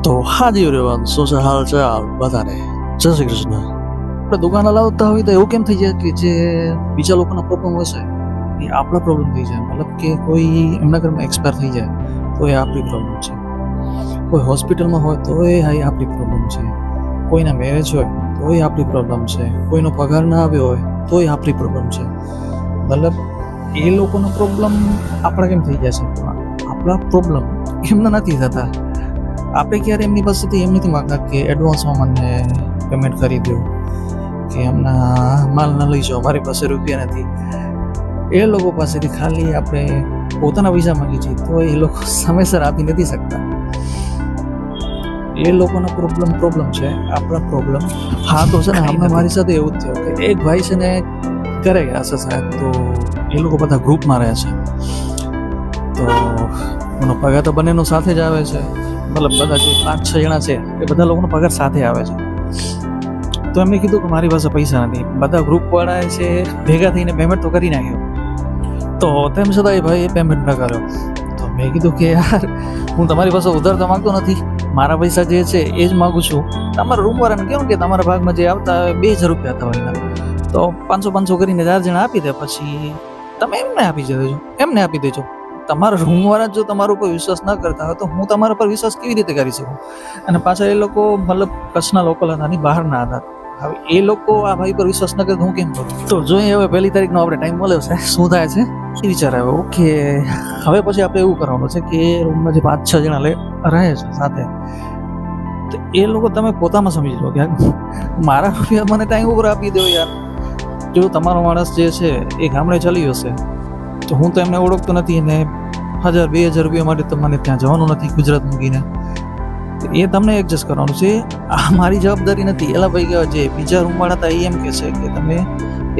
તો હાજી એવરીવન, શું છે હાલ ચાલ બધાને? જય શ્રી કૃષ્ણ. આપણે દુકાન હલાવતા હોય તો એવું કેમ થઈ જાય કે જે બીજા લોકોના પ્રોબ્લેમ હશે એ આપણા પ્રોબ્લેમ થઈ જાય. મતલબ કે કોઈ એમના ઘરમાં એક્સપાયર થઈ જાય તો એ આપણી પ્રોબ્લેમ છે, કોઈ હોસ્પિટલમાં હોય તો એ આપણી પ્રોબ્લેમ છે, કોઈના મેરેજ હોય તો એ આપણી પ્રોબ્લેમ છે, કોઈનો પગાર ના આવ્યો હોય તો એ આપણી પ્રોબ્લેમ છે. મતલબ એ લોકોનો પ્રોબ્લેમ આપણા કેમ થઈ જાય છે, આપણા પ્રોબ્લેમ એમના નથી થતા. આપણે ક્યારે એમની પાસેથી એમ નથી માગતા કે એડવાન્સમાં મને પેમેન્ટ કરી દો, કે એમના માલ ના લઈ જાઓ, મારી પાસે રૂપિયા નથી. એ લોકો પાસેથી ખાલી આપણે પોતાના પૈસા માગી છીએ તો એ લોકો સમયસર આપી નથી શકતા. એ લોકોનો પ્રોબ્લેમ છે, આપણા પ્રોબ્લેમ હા તો છે ને. હમણાં મારી સાથે એવું જ થયું કે એક ભાઈ છે ને ઘરે ગયા છે સાહેબ, તો એ લોકો બધા ગ્રુપમાં રહે છે, તો એનો પગાર તો બંનેનો સાથે જ આવે છે. મતલબ બધા જે 5-6 જણા છે એ બધા લોકોનો પગાર સાથે આવે છે. તો એમને કીધું કે મારી પાસે પૈસા નથી. બધા ગ્રુપવાળાએ છે ભેગા થઈને પેમેન્ટ તો કરી નાખ્યો, તો તેમ છતાં એ ભાઈ પેમેન્ટ ન કર્યો. તો મેં કીધું કે યાર, હું તમારી પાસે ઉધાર તો માગતો નથી, મારા પૈસા જે છે એ જ માગું છું. તમારા રૂમવાળાને કેવું કે તમારા ભાગમાં જે આવતા 2000 રૂપિયા હતા હોય તો 500 કરીને 4 જણા આપી દે, પછી તમે એમને આપી દેજો. તમારા રૂમવાળા જો તમારા ઉપર વિશ્વાસ ન કરતા હોય તો હું તમારા પર વિશ્વાસ કેવી રીતે કરી શકું? અને પાછા એ લોકો મતલબ કચ્છના લોકલ હતા, બહારના હતા. હવે એ લોકો આ ભાઈ પર વિશ્વાસ ન કરે તો હું કેમ કરું? તો જોઈએ હવે 1લી તારીખનો આપણે ટાઈમ મળ્યો છે, શું થાય છે એ વિચાર આવ્યો. ઓકે, હવે પછી આપણે એવું કરવાનું છે કે રૂમમાં જે 5-6 જણા રહે છે સાથે, તો એ લોકો તમે પોતામાં સમજી લો કે મારા રૂપિયા મને ટાઈમ ઉપર આપી દો યાર. જો તમારો માણસ જે છે એ ગામડે ચાલી હશે તો હું તો એમને ઓળખતો નથી, અને 1000-2000 રૂપિયા માટે તમારે ત્યાં જવાનું નથી ગુજરાત મૂકીને. એ તમને એડજસ્ટ કરવાનું છે, આ મારી જવાબદારી નથી. એલા ભાઈ જે બીજા રૂમવાળા હતા એ એમ કહે છે કે તમે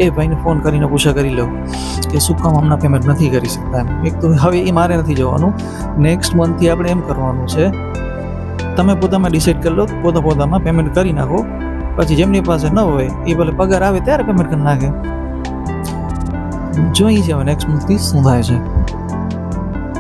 એ ભાઈને ફોન કરીને પૂછા કરી લો કે શું કામ હમણાં પેમેન્ટ નથી કરી શકતા. એક તો હવે એ મારે નથી જવાનું, નેક્સ્ટ મંથથી આપણે એમ કરવાનું છે, તમે પોતામાં ડિસાઈડ કરી લો, પોતામાં પેમેન્ટ કરી નાખો. પછી જેમની પાસે ન હોય એ ભલે પગાર આવે ત્યારે પેમેન્ટ કરી નાખે. જોઈએ છે હવે નેક્સ્ટ મંથથી શું થાય છે.